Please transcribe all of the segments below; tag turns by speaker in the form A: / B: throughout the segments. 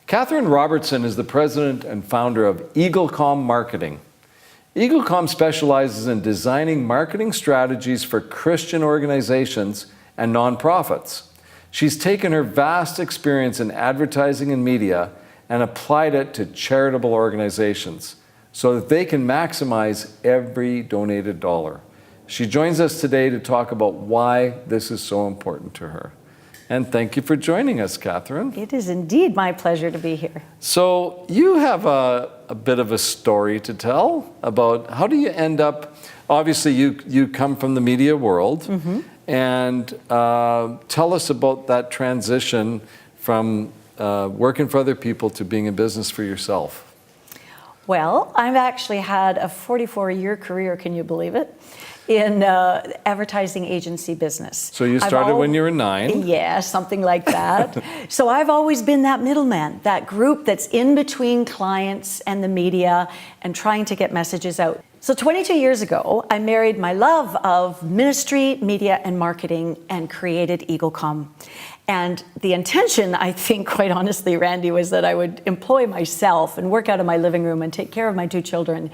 A: Catherine Robertson is the president and founder of Eaglecom Marketing. Eaglecom specializes in designing marketing strategies for Christian organizations and nonprofits. She's taken her vast experience in advertising and media and applied it to charitable organizations so that they can maximize every donated dollar. She joins us today to talk about why this is so important to her. And thank you for joining us, Catherine.
B: It is indeed my pleasure to be here.
A: So you have a bit of a story to tell about how do you end up, obviously you come from the media world, and tell us about that transition from working for other people to being in business for yourself.
B: Well, I've actually had a 44-year career, can you believe it, in advertising agency business.
A: So you started when you were 9?
B: Yeah, something like that. So I've always been that middleman, that group that's in between clients and the media and trying to get messages out. So 22 years ago, I married my love of ministry, media, and marketing and created Eaglecom. And the intention, I think, quite honestly, Randy, was that I would employ myself and work out of my living room and take care of my 2 children.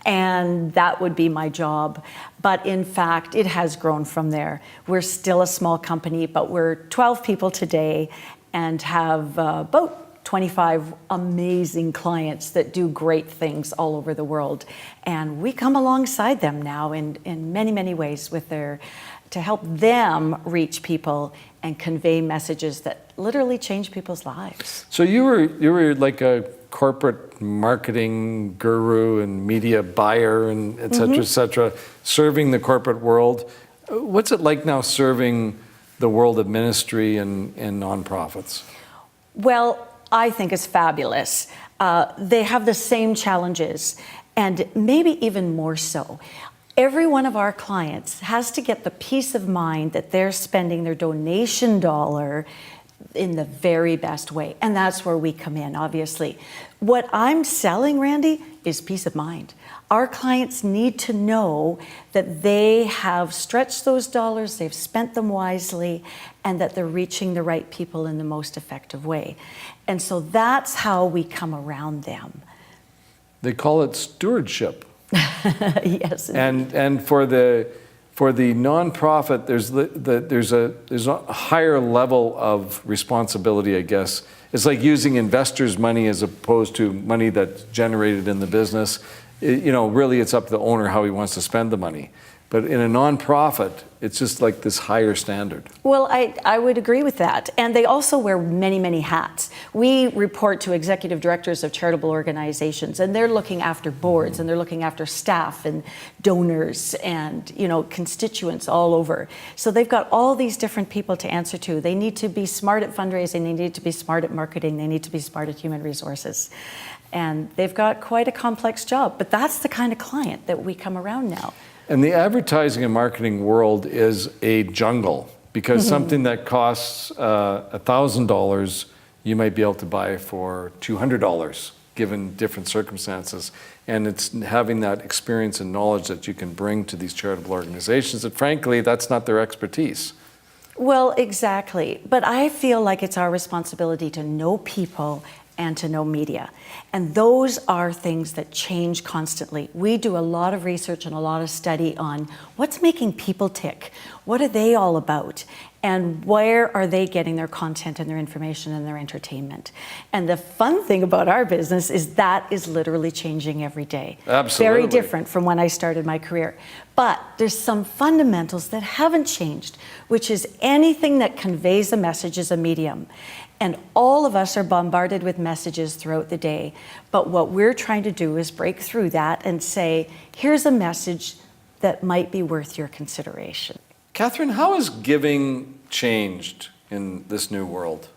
B: And that would be my job. But in fact, it has grown from there. We're still a small company, but we're 12 people today and have about 25 amazing clients that do great things all over the world. And we come alongside them now in many, many ways with to help them reach people and convey messages that literally change people's lives.
A: So you were like a corporate marketing guru and media buyer and et cetera, serving the corporate world. What's it like now serving the world of ministry and nonprofits?
B: Well, I think it's fabulous. They have the same challenges, and maybe even more so. Every one of our clients has to get the peace of mind that they're spending their donation dollar in the very best way. And that's where we come in, obviously. What I'm selling, Randy, is peace of mind. Our clients need to know that they have stretched those dollars, they've spent them wisely, and that they're reaching the right people in the most effective way. And so that's how we come around them.
A: They call it stewardship.
B: Yes.
A: And for the nonprofit, there's a higher level of responsibility, I guess. It's like using investors' money as opposed to money that's generated in the business. Really it's up to the owner how he wants to spend the money. But in a nonprofit, it's just like this higher standard.
B: Well, I would agree with that. And they also wear many, many hats. We report to executive directors of charitable organizations, and they're looking after boards, and they're looking after staff and donors and, constituents all over. So they've got all these different people to answer to. They need to be smart at fundraising, they need to be smart at marketing, they need to be smart at human resources. And they've got quite a complex job, but that's the kind of client that we come around now.
A: And the advertising and marketing world is a jungle because something that costs $1,000, you might be able to buy for $200 given different circumstances. And it's having that experience and knowledge that you can bring to these charitable organizations that frankly, that's not their expertise.
B: Well, exactly. But I feel like it's our responsibility to know people and to know media. And those are things that change constantly. We do a lot of research and a lot of study on what's making people tick. What are they all about? And where are they getting their content and their information and their entertainment? And the fun thing about our business is that is literally changing every day.
A: Absolutely.
B: Very different from when I started my career. But there's some fundamentals that haven't changed, which is anything that conveys a message is a medium. And all of us are bombarded with messages throughout the day. But what we're trying to do is break through that and say, here's a message that might be worth your consideration.
A: Catherine, how has giving changed in this new world?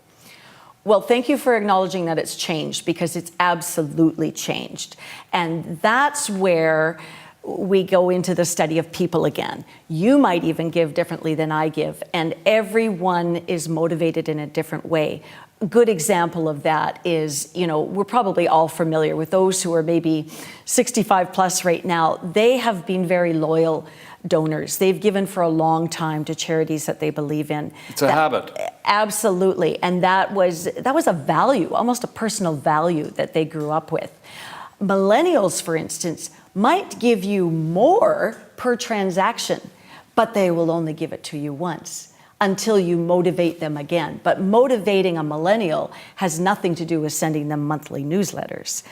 B: Well, thank you for acknowledging that it's changed, because it's absolutely changed. And that's where we go into the study of people again. You might even give differently than I give, and everyone is motivated in a different way. A good example of that is, we're probably all familiar with those who are maybe 65 plus right now. They have been very loyal donors. They've given for a long time to charities that they believe in.
A: It's a habit.
B: Absolutely. And that was a value, almost a personal value that they grew up with. Millennials, for instance, might give you more per transaction, but they will only give it to you once until you motivate them again. But motivating a millennial has nothing to do with sending them monthly newsletters.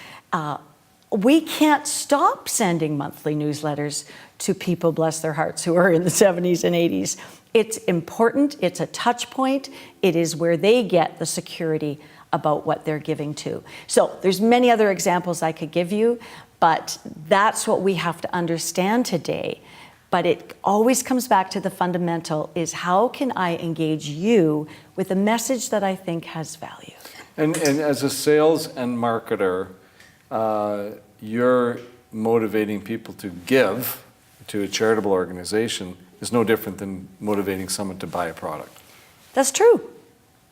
B: We can't stop sending monthly newsletters to people, bless their hearts, who are in the 70s and 80s. It's important, it's a touch point, it is where they get the security about what they're giving to. So there's many other examples I could give you, but that's what we have to understand today. But it always comes back to the fundamental is how can I engage you with a message that I think has value?
A: And as a sales and marketer, you're motivating people to give to a charitable organization is no different than motivating someone to buy a product.
B: That's true.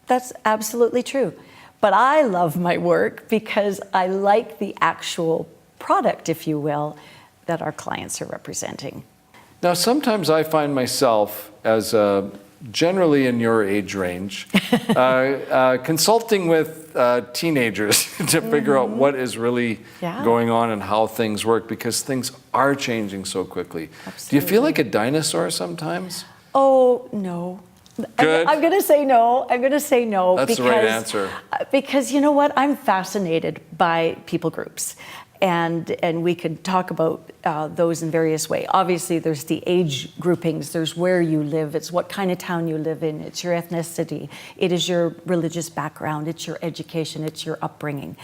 B: That's absolutely true. But I love my work because I like the actual product, if you will, that our clients are representing.
A: Now, sometimes I find myself, as generally in your age range, consulting with teenagers to figure out what is really going on and how things work, because things are changing so quickly.
B: Absolutely.
A: Do you feel like a dinosaur sometimes?
B: Oh, no.
A: Good.
B: I'm going to say no. I'm going to say no.
A: That's the right answer.
B: Because you know what? I'm fascinated by people groups. And we could talk about those in various ways. Obviously, there's the age groupings. There's where you live. It's what kind of town you live in. It's your ethnicity. It is your religious background. It's your education. It's your upbringing.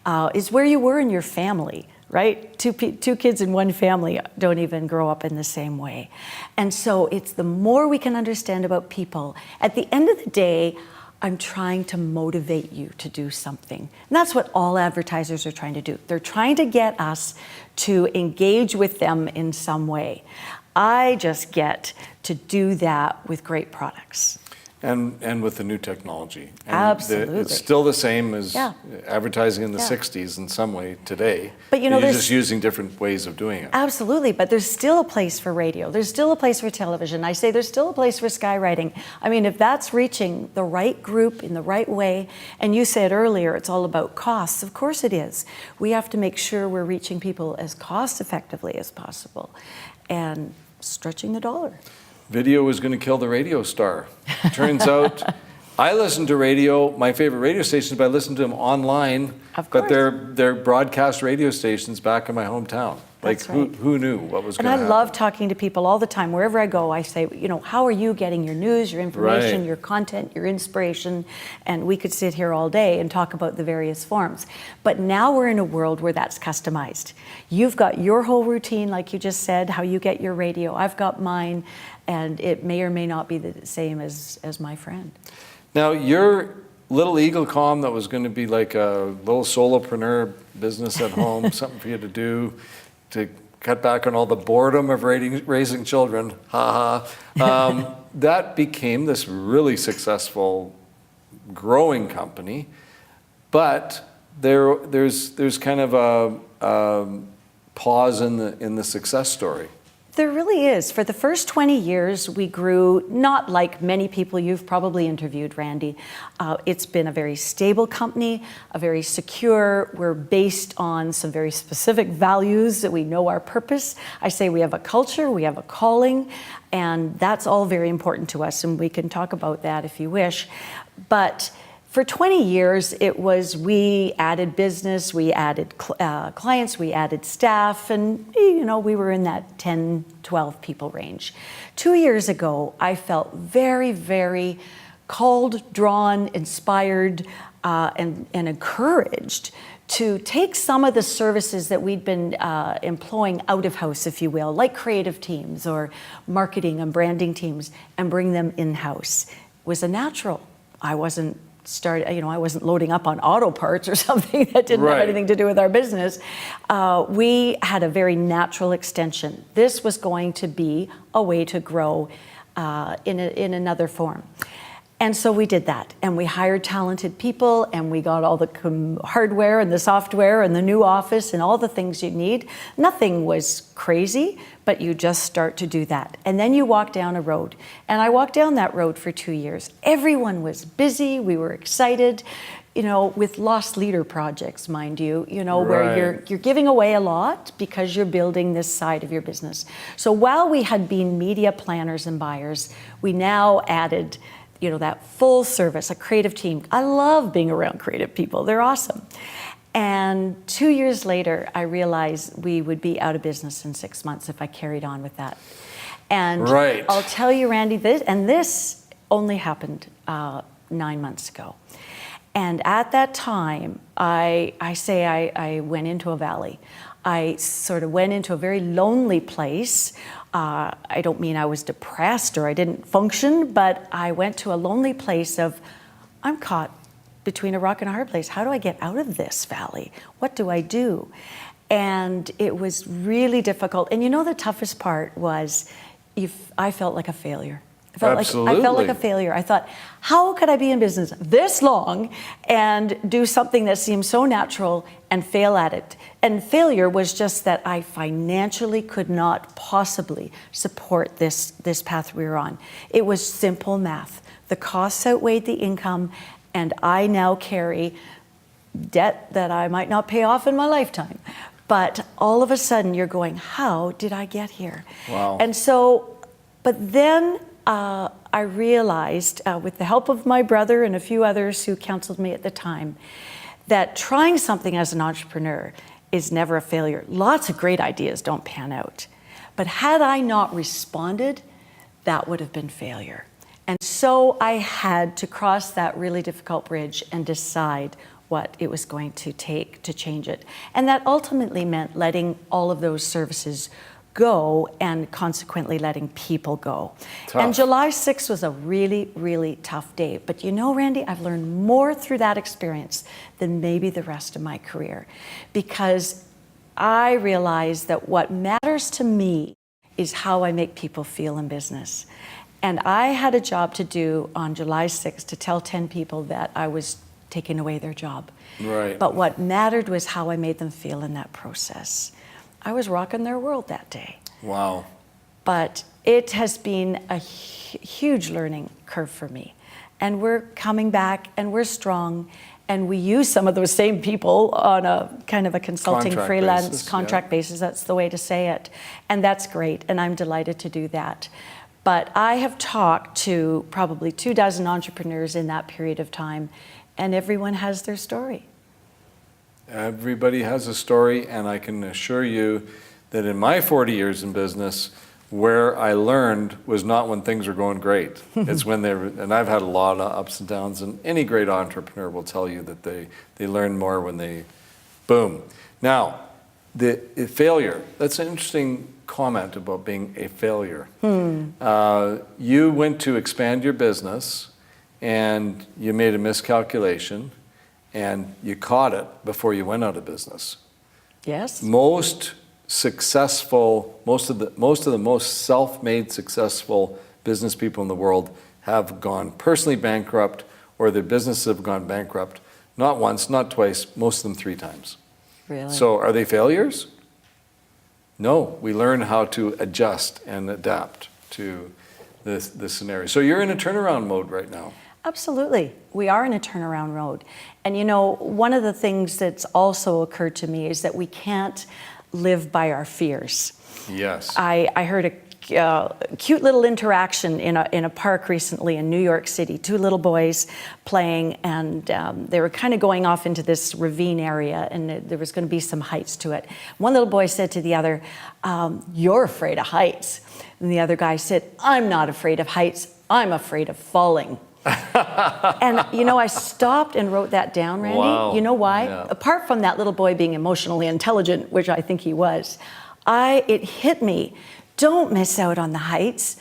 B: It's where you were in your family, right? Two kids in one family don't even grow up in the same way. And so it's the more we can understand about people. At the end of the day, I'm trying to motivate you to do something. And that's what all advertisers are trying to do. They're trying to get us to engage with them in some way. I just get to do that with great products.
A: And with the new technology. And
B: Absolutely.
A: It's still the same as advertising in the 60s in some way today.
B: But
A: you're just using different ways of doing it.
B: Absolutely, but there's still a place for radio. There's still a place for television. I say there's still a place for skywriting. I mean, if that's reaching the right group in the right way, and you said earlier it's all about costs, of course it is. We have to make sure we're reaching people as cost effectively as possible and stretching the dollar.
A: Video was going to kill the radio star. Turns out, I listen to radio, my favorite radio stations, but I listen to them online.
B: Of course.
A: But they're broadcast radio stations back in my hometown.
B: That's
A: like,
B: right.
A: who knew what was going to happen?
B: And I love talking to people all the time. Wherever I go, I say, you know, how are you getting your news, your information,
A: Right.
B: your content, your inspiration? And we could sit here all day and talk about the various forms. But now we're in a world where that's customized. You've got your whole routine, like you just said, how you get your radio. I've got mine, and it may or may not be the same as my friend.
A: Now, your little Eaglecom that was going to be like a little solopreneur business at home, something for you to do, to cut back on all the boredom of raising children, that became this really successful, growing company. But there's kind of a pause in the success story.
B: There really is. For the first 20 years, we grew not like many people you've probably interviewed, Randy. It's been a very stable company, a very secure. We're based on some very specific values that we know our purpose. I say we have a culture, we have a calling, and that's all very important to us, and we can talk about that if you wish. But for 20 years, it was we added business, we added clients, we added staff, and you know, we were in that 10, 12 people range. 2 years ago, I felt very, very called, drawn, inspired, and encouraged to take some of the services that we'd been employing out of house, if you will, like creative teams or marketing and branding teams, and bring them in-house. It was a natural. I wasn't loading up on auto parts or something that didn't have anything to do with our business. We had a very natural extension. This was going to be a way to grow in another form. And so we did that, and we hired talented people, and we got all the hardware and the software and the new office and all the things you need. Nothing was crazy, but you just start to do that. And then you walk down a road. And I walked down that road for 2 years. Everyone was busy. We were excited, with lost leader projects, mind you, where you're giving away a lot because you're building this side of your business. So while we had been media planners and buyers, we now added that full service, a creative team. I love being around creative people. They're awesome. And 2 years later, I realized we would be out of business in 6 months if I carried on with that. And I'll tell you, Randy, this only happened 9 months ago. And at that time, I went into a valley. I sort of went into a very lonely place. I don't mean I was depressed or I didn't function, but I went to a lonely place of, I'm caught between a rock and a hard place. How do I get out of this valley? What do I do? And it was really difficult. And the toughest part was I felt like a failure. I felt like a failure. I thought, how could I be in business this long and do something that seemed so natural and fail at it? And failure was just that I financially could not possibly support this path we were on. It was simple math. The costs outweighed the income, and I now carry debt that I might not pay off in my lifetime. But all of a sudden you're going, how did I get here?
A: Wow.
B: And so, but then I realized, with the help of my brother and a few others who counseled me at the time, that trying something as an entrepreneur is never a failure. Lots of great ideas don't pan out. But had I not responded, that would have been failure. And so I had to cross that really difficult bridge and decide what it was going to take to change it. And that ultimately meant letting all of those services go and consequently letting people go.
A: Tough.
B: And July 6th was a really, really tough day. But Randy, I've learned more through that experience than maybe the rest of my career, because I realized that what matters to me is how I make people feel in business. And I had a job to do on July 6th to tell 10 people that I was taking away their job.
A: Right.
B: But what mattered was how I made them feel in that process. I was rocking their world that day.
A: Wow.
B: But it has been a huge learning curve for me. And we're coming back and we're strong. And we use some of those same people on a kind of a consulting freelance contract basis. That's the way to say it. And that's great. And I'm delighted to do that. But I have talked to probably 24 entrepreneurs in that period of time, and everyone has their story.
A: Everybody has a story, and I can assure you that in my 40 years in business, where I learned was not when things were going great. It's when and I've had a lot of ups and downs, and any great entrepreneur will tell you that they learn more when they boom. Now, the failure, that's an interesting comment about being a failure. You went to expand your business, and you made a miscalculation, and you caught it before you went out of business.
B: Yes.
A: Most of the most self-made successful business people in the world have gone personally bankrupt, or their businesses have gone bankrupt, not once, not twice, most of them 3 times.
B: Really?
A: So are they failures? No, we learn how to adjust and adapt to this scenario. So you're in a turnaround mode right now.
B: Absolutely. We are in a turnaround mode. And one of the things that's also occurred to me is that we can't live by our fears.
A: Yes.
B: I heard a cute little interaction in a park recently in New York City. 2 little boys playing, and they were kind of going off into this ravine area, and there was going to be some heights to it. One little boy said to the other, "You're afraid of heights." And the other guy said, "I'm not afraid of heights. I'm afraid of falling." And I stopped and wrote that down, Randy.
A: Wow.
B: You know why?
A: Yeah.
B: Apart from that little boy being emotionally intelligent, which I think he was, it hit me. Don't miss out on the heights.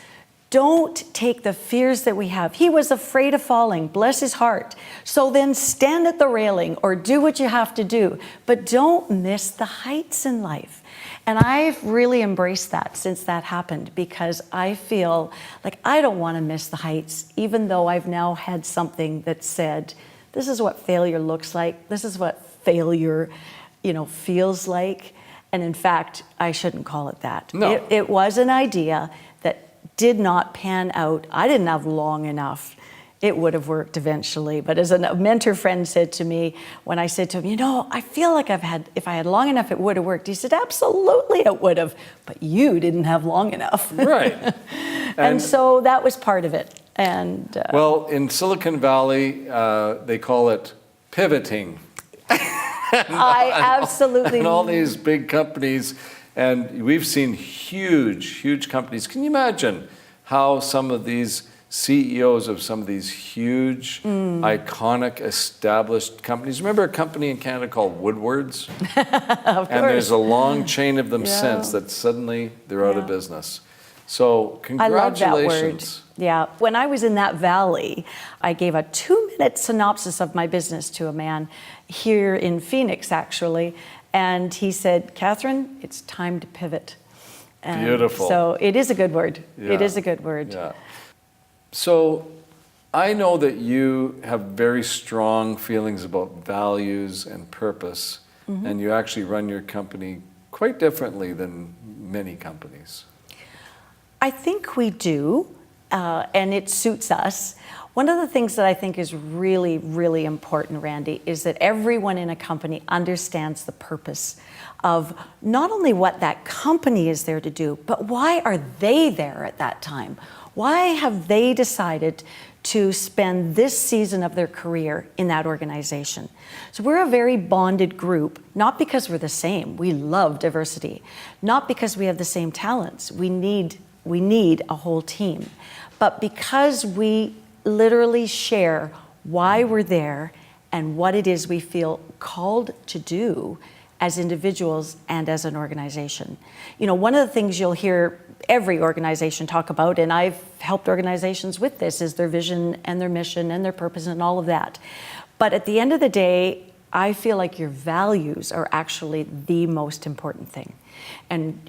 B: Don't take the fears that we have. He was afraid of falling, bless his heart. So then stand at the railing or do what you have to do, but don't miss the heights in life. And I've really embraced that since that happened, because I feel like I don't want to miss the heights, even though I've now had something that said, this is what failure looks like. This is what failure, feels like. And in fact, I shouldn't call it that.
A: No.
B: It was an idea that did not pan out. I didn't have long enough. It would have worked eventually. But as a mentor friend said to me, when I said to him, I feel like if I had long enough, it would have worked. He said, absolutely it would have, but you didn't have long enough.
A: Right.
B: And so that was part of it. And
A: well, in Silicon Valley, they call it pivoting.
B: I absolutely.
A: And all these big companies, and we've seen huge companies. Can you imagine how some of these CEOs of some of these huge, iconic, established companies. Remember a company in Canada called Woodward's? And there's a long chain of them since that suddenly they're out of business. So congratulations.
B: I love that word. Yeah. When I was in that valley, I gave a 2-minute synopsis of my business to a man here in Phoenix, actually. And he said, Catherine, it's time to pivot. And
A: beautiful.
B: So it is a good word.
A: Yeah.
B: It is a good word.
A: Yeah. So I know that you have very strong feelings about values and purpose, and you actually run your company quite differently than many companies.
B: I think we do, and it suits us. One of the things that I think is really, really important, Randy, is that everyone in a company understands the purpose of not only what that company is there to do, but why are they there at that time? Why have they decided to spend this season of their career in that organization? So we're a very bonded group, not because we're the same. We love diversity. Not because we have the same talents. We need a whole team. But because we literally share why we're there and what it is we feel called to do as individuals and as an organization. One of the things you'll hear every organization talk about, and I've helped organizations with this, is their vision and their mission and their purpose and all of that. But at the end of the day, I feel like your values are actually the most important thing. And,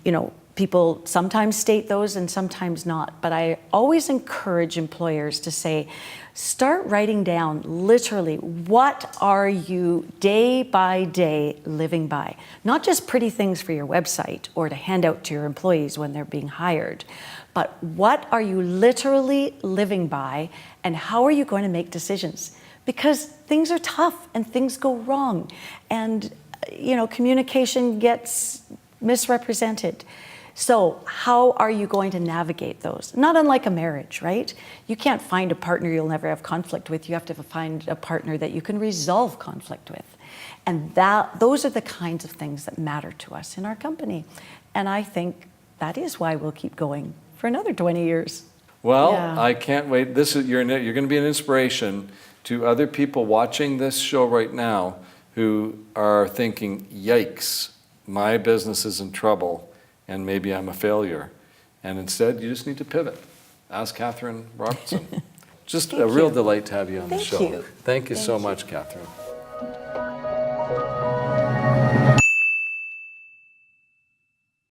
B: people sometimes state those and sometimes not, but I always encourage employers to say, start writing down literally, what are you day by day living by? Not just pretty things for your website or to hand out to your employees when they're being hired, but what are you literally living by, and how are you going to make decisions? Because things are tough and things go wrong, and communication gets misrepresented. So how are you going to navigate those? Not unlike a marriage, right? You can't find a partner you'll never have conflict with. You have to find a partner that you can resolve conflict with. And those are the kinds of things that matter to us in our company. And I think that is why we'll keep going for another 20 years.
A: Well, I can't wait. You're going to be an inspiration to other people watching this show right now who are thinking, yikes, my business is in trouble. And maybe I'm a failure. And instead, you just need to pivot. Ask Catherine Robertson. Just a real delight to have you on the show.
B: Thank you.
A: Thank you so much, Catherine.